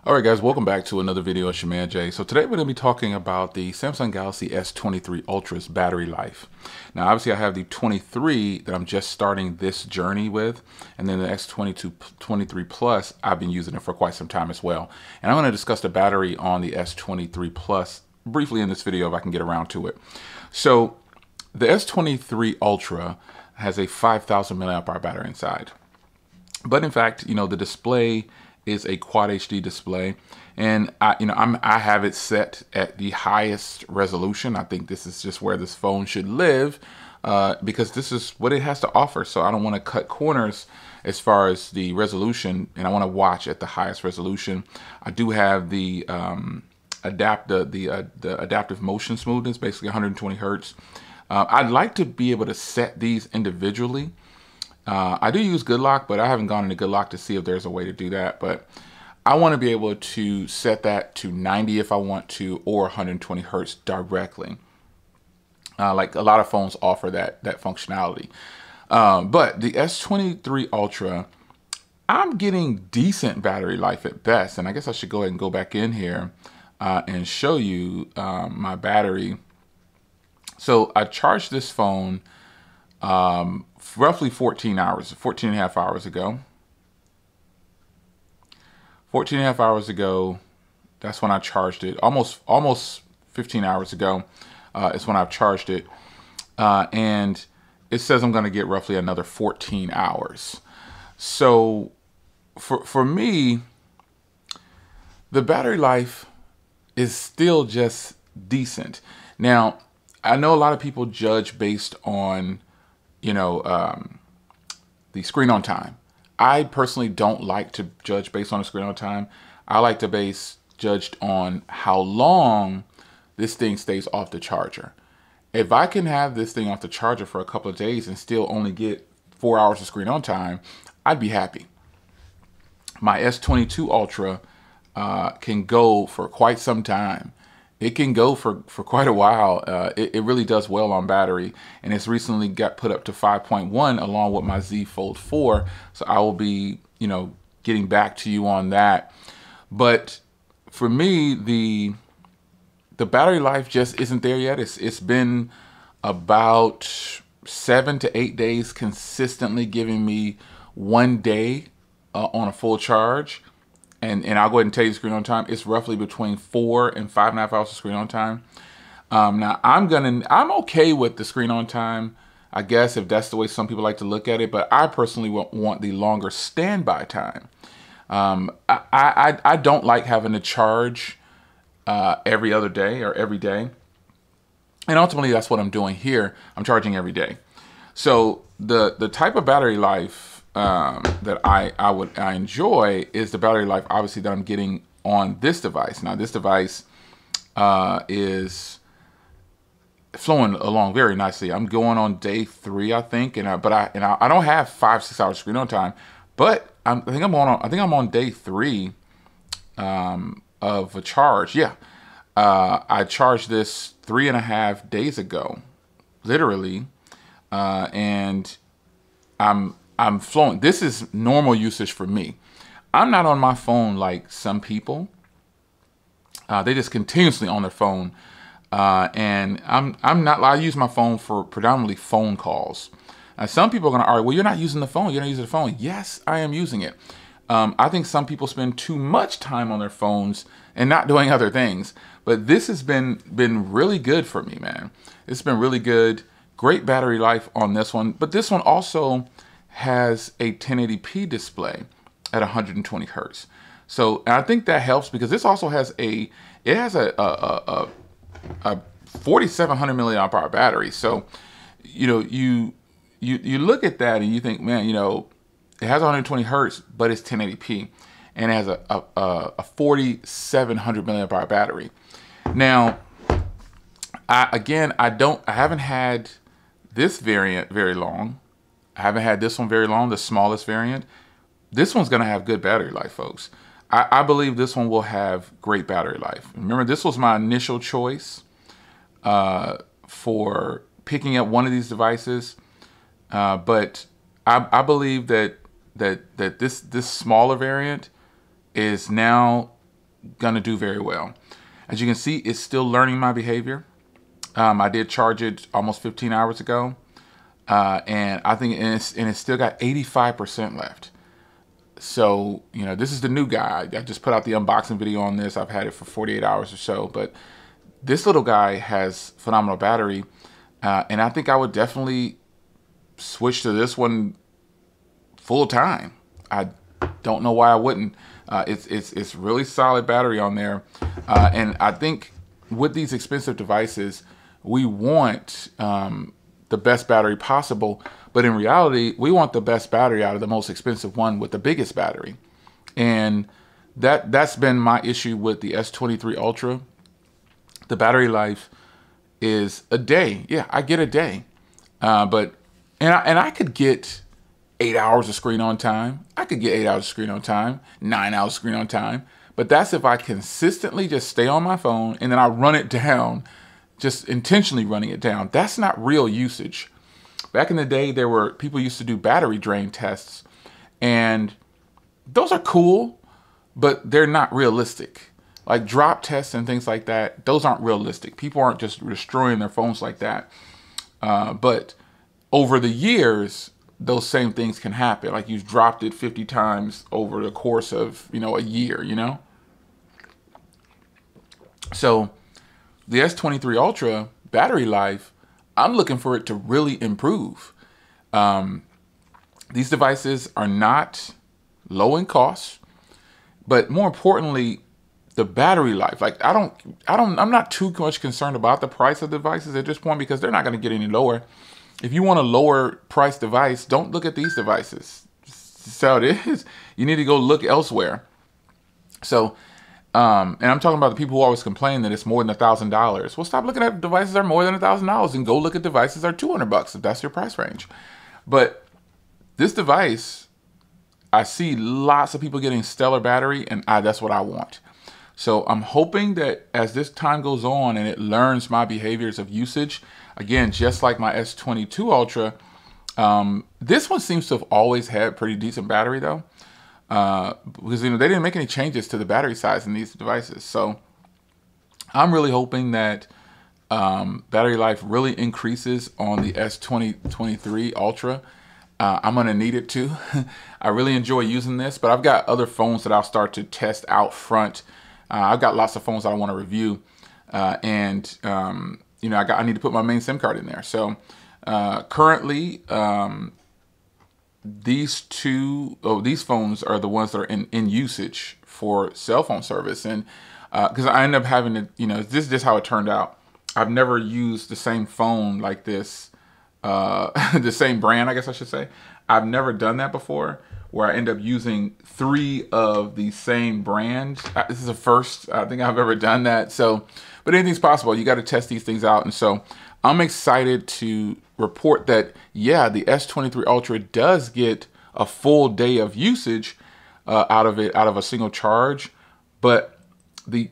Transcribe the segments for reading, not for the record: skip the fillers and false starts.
All right, guys, welcome back to another video. It's your man Jay. So today we're going to be talking about the Samsung Galaxy S23 Ultra's battery life. Now, obviously, I have the 23 that I'm just starting this journey with, and then the S23 Plus, I've been using it for quite some time as well. And I'm going to discuss the battery on the S23 Plus briefly in this video if I can get around to it. So the S23 Ultra has a 5,000 milliamp hour battery inside. But in fact, the display is a Quad HD display, and I have it set at the highest resolution. I think this is just where this phone should live because this is what it has to offer. So I don't want to cut corners as far as the resolution, and I want to watch at the highest resolution. I do have the adaptive motion smoothness, basically 120 hertz. I'd like to be able to set these individually. I do use Good Lock, but I haven't gone into Good Lock to see if there's a way to do that. But I want to be able to set that to 90 if I want to, or 120 hertz directly. Like a lot of phones offer that functionality. But the S23 Ultra, I'm getting decent battery life at best. And I guess I should go ahead and go back in here and show you my battery. So I charged this phone roughly 14 and a half hours ago. 14 and a half hours ago, that's when I charged it. Almost 15 hours ago is when I've charged it. And it says I'm going to get roughly another 14 hours. So for me, the battery life is still just decent. Now, I know a lot of people judge based on the screen on time. I personally don't like to judge based on the screen on time. I like to judged on how long this thing stays off the charger. If I can have this thing off the charger for a couple of days and still only get 4 hours of screen on time, I'd be happy. My S22 Ultra can go for quite some time. It can go for quite a while. It really does well on battery, and it's recently got put up to 5.1 along with my Z Fold 4. So I will be, getting back to you on that. But for me, the battery life just isn't there yet. It's been about 7 to 8 days consistently giving me 1 day on a full charge. And I'll go ahead and tell you the screen on time. It's roughly between 4 and 5.5 hours of screen on time. Now I'm okay with the screen on time, I guess, if that's the way some people like to look at it. But I personally want the longer standby time. I don't like having to charge every other day or every day. And ultimately, that's what I'm doing here. I'm charging every day. So the type of battery life that I enjoy is the battery life, obviously, that I'm getting on this device. Now, this device is flowing along very nicely. I'm going on day 3, I think, and I don't have 5-6 hours screen on time, but I think I'm on day 3 of a charge. Yeah, I charged this 3.5 days ago, literally, and I'm flowing. This is normal usage for me. I'm not on my phone like some people. They just continuously on their phone. And I'm not, I use my phone for predominantly phone calls. Some people are going to argue, well, you're not using the phone. You're not using the phone. Yes, I am using it. I think some people spend too much time on their phones and not doing other things. But this has been really good for me, man. It's been really good. Great battery life on this one. But this one also has a 1080p display at 120 hertz. So, and I think that helps because this also has a 4,700 milliamp hour battery. So, you look at that and you think, man, it has 120 hertz, but it's 1080p, and it has a 4,700 milliamp hour battery. Now, I haven't had this variant very long. I haven't had this one very long, the smallest variant. This one's going to have good battery life, folks. I believe this one will have great battery life. Remember, this was my initial choice for picking up one of these devices. But I believe that this smaller variant is now gonna do very well. As you can see, it's still learning my behavior. I did charge it almost 15 hours ago, and I think it's still got 85% left. So, you know, this is the new guy. I just put out the unboxing video on this. I've had it for 48 hours or so, but this little guy has phenomenal battery, and I think I would definitely switch to this one full time. I don't know why I wouldn't. It's really solid battery on there, and I think with these expensive devices, we want the best battery possible, but in reality, we want the best battery out of the most expensive one with the biggest battery. And that's been my issue with the S23 Ultra. The battery life is a day. Yeah, I get a day. And I could get 8 hours of screen on time. I could get 8 hours of screen on time, 9 hours of screen on time. But that's if I consistently just stay on my phone and then I run it down, just intentionally running it down. That's not real usage. Back in the day, there were people used to do battery drain tests, and those are cool, but they're not realistic. Like drop tests and things like that, those aren't realistic. People aren't just destroying their phones like that. But over the years, those same things can happen. Like you've dropped it 50 times over the course of, you know, a year, you know? So the S23 Ultra battery life, I'm looking for it to really improve. These devices are not low in cost, but more importantly, the battery life. Like I'm not too much concerned about the price of devices at this point because they're not going to get any lower. If you want a lower price device, don't look at these devices. So it is. You need to go look elsewhere. So, and I'm talking about the people who always complain that it's more than $1,000. Well, stop looking at devices that are more than $1,000 and go look at devices that are $200 if that's your price range. But this device, I see lots of people getting stellar battery, and that's what I want. So I'm hoping that as this time goes on and it learns my behaviors of usage, again, just like my S22 Ultra, this one seems to have always had pretty decent battery though. Because, you know, they didn't make any changes to the battery size in these devices. So I'm really hoping that battery life really increases on the S23 Ultra. I'm going to need it too. I really enjoy using this, but I've got other phones that I'll start to test out front. I've got lots of phones that I want to review. You know, I need to put my main SIM card in there. So currently, these phones are the ones that are in usage for cell phone service. And because I end up having to, you know, this is just how it turned out. I've never used the same phone like this, the same brand, I guess I should say. I've never done that before, where I end up using 3 of the same brand. This is the first I think I've ever done that. So, but anything's possible. You got to test these things out. And so I'm excited to report that, yeah, the S23 Ultra does get a full day of usage out of a single charge. But the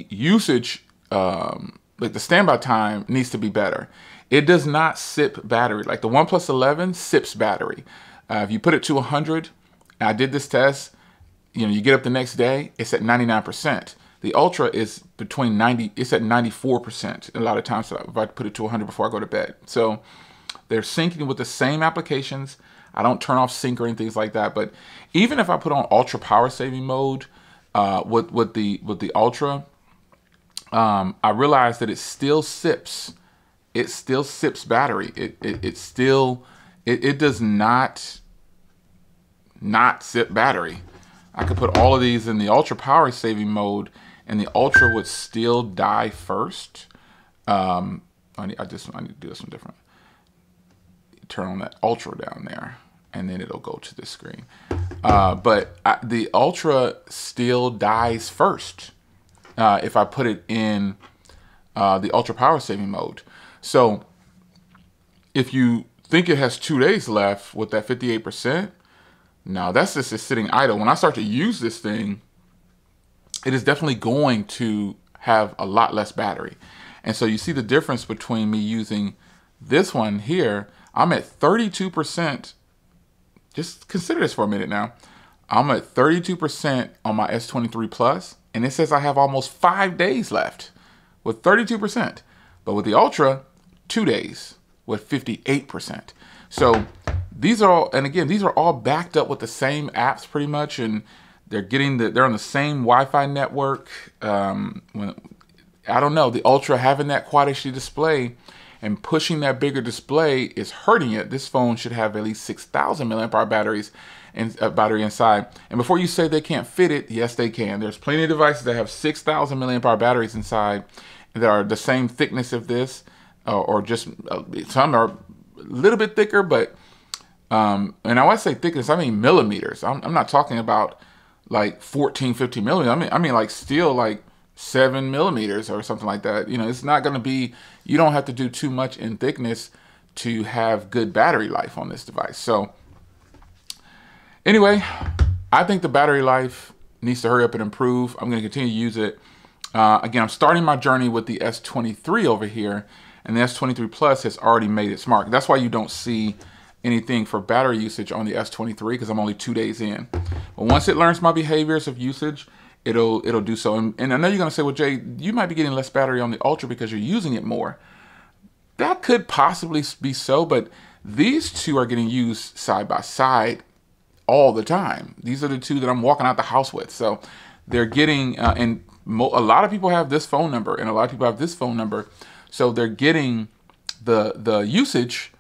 usage, like the standby time needs to be better. It does not sip battery. Like the OnePlus 11 sips battery. If you put it to 100, and I did this test, you know, you get up the next day, it's at 99%. The Ultra is between 90, it's at 94% a lot of times if I put it to 100 before I go to bed. So they're syncing with the same applications. I don't turn off sync or anything like that. But even if I put on ultra power saving mode with the Ultra, I realized that it still sips. It still sips battery. It does not sip battery. I could put all of these in the ultra power saving mode and the Ultra would still die first. I need to do this one different. Turn on that Ultra down there and then it'll go to the screen. But the Ultra still dies first if I put it in the ultra power saving mode. So if you think it has 2 days left with that 58%, now that's just sitting idle. When I start to use this thing, it is definitely going to have a lot less battery. And so you see the difference between me using this one here. I'm at 32%. Just consider this for a minute now. I'm at 32% on my S23 Plus, and it says I have almost 5 days left with 32%. But with the Ultra, 2 days with 58%. So these are all, and again, these are all backed up with the same apps pretty much, and they're on the same Wi-Fi network. I don't know, the Ultra having that Quad HD display and pushing that bigger display is hurting it. This phone should have at least 6,000 milliamp hour battery inside. And before you say they can't fit it, yes, they can. There's plenty of devices that have 6,000 milliamp hour batteries inside that are the same thickness of this, or just some are a little bit thicker, but and when I say thickness, I mean millimeters. I'm not talking about like 14, 15 millimeters. I mean like still like 7 millimeters or something like that. You know, it's not going to be, you don't have to do too much in thickness to have good battery life on this device. So anyway, I think the battery life needs to hurry up and improve. I'm going to continue to use it. Again, I'm starting my journey with the S23 over here, and the S23 Plus has already made its mark. That's why you don't see anything for battery usage on the S23, because I'm only 2 days in. But once it learns my behaviors of usage, it'll do so. And I know you're going to say, well, Jay, you might be getting less battery on the Ultra because you're using it more. That could possibly be so, but these two are getting used side by side all the time. These are the two that I'm walking out the house with. So they're getting, a lot of people have this phone number, and a lot of people have this phone number. So they're getting the usage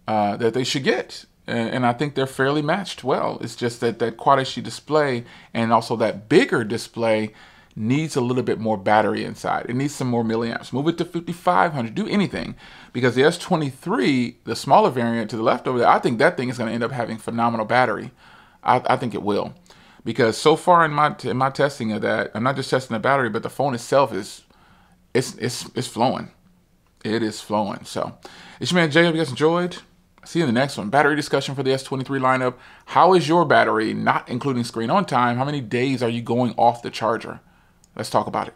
that they should get. And I think they're fairly matched well. It's just that that Quad HD display and also that bigger display needs a little bit more battery inside. It needs some more milliamps. Move it to 5,500, do anything. Because the S23, the smaller variant to the left over there, I think that thing is gonna end up having phenomenal battery. I think it will. Because so far in my testing of that, I'm not just testing the battery, but the phone itself it's flowing. It is flowing. So it's your man Jay. Hope you guys enjoyed. See you in the next one. Battery discussion for the S23 lineup. How is your battery, not including screen on time? How many days are you going off the charger? Let's talk about it.